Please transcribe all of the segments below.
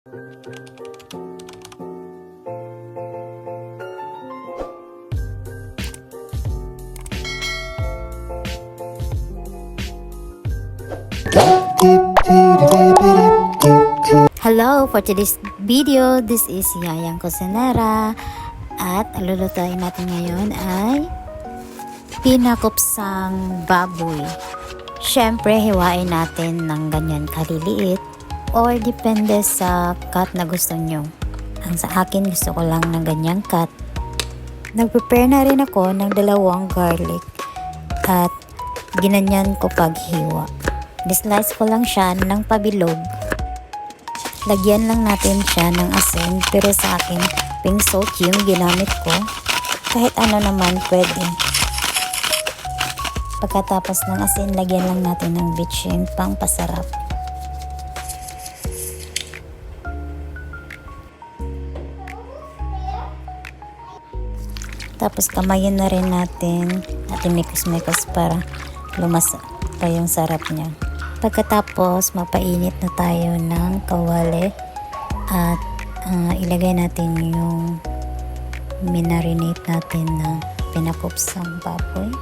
Hello, for today's video, this is Yayang Kusinera at ang lulutuin natin ngayon ay pinakupsang baboy. Syempre, hiwain natin ng ganyan kaliliit or depende sa cut na gusto nyo. Ang sa akin, gusto ko lang ng ganyang cut. Nag-prepare na rin ako ng 2 garlic at ginanyan ko paghiwa. Dislice ko lang siya ng pabilog. Lagyan lang natin siya ng asin, pero sa akin pink salt yung ginamit ko. Kahit ano naman pwede. Pagkatapos ng asin, lagyan lang natin ng bitchin pang pasarap. Tapos kamayin na rin natin mikos-mikos para lumasa pa yung sarap niya. Pagkatapos, mapainit na tayo ng kawali at ilagay natin yung minarinate natin na pinakupsang baboy.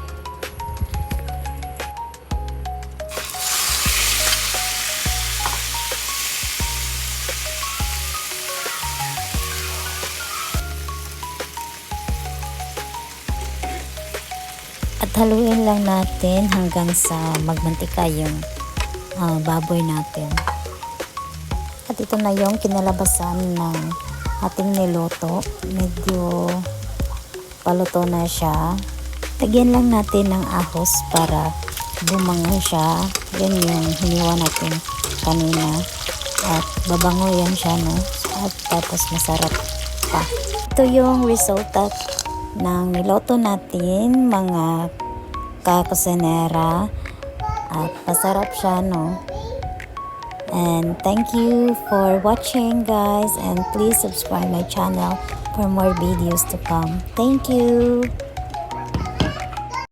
At haluin lang natin hanggang sa magmantika yung baboy natin. At ito na yung kinalabasan ng ating niluto. Medyo paluto na siya. Lagyan lang natin ng ahos para bumango siya. Yan yung hiniwa natin kanina. At babango yan siya, no? At tapos masarap pa. Ito yung resulta ng niluto natin, mga kakusinera. At masarap siya, no? And thank you for watching, guys, and please subscribe my channel for more videos to come. Thank you.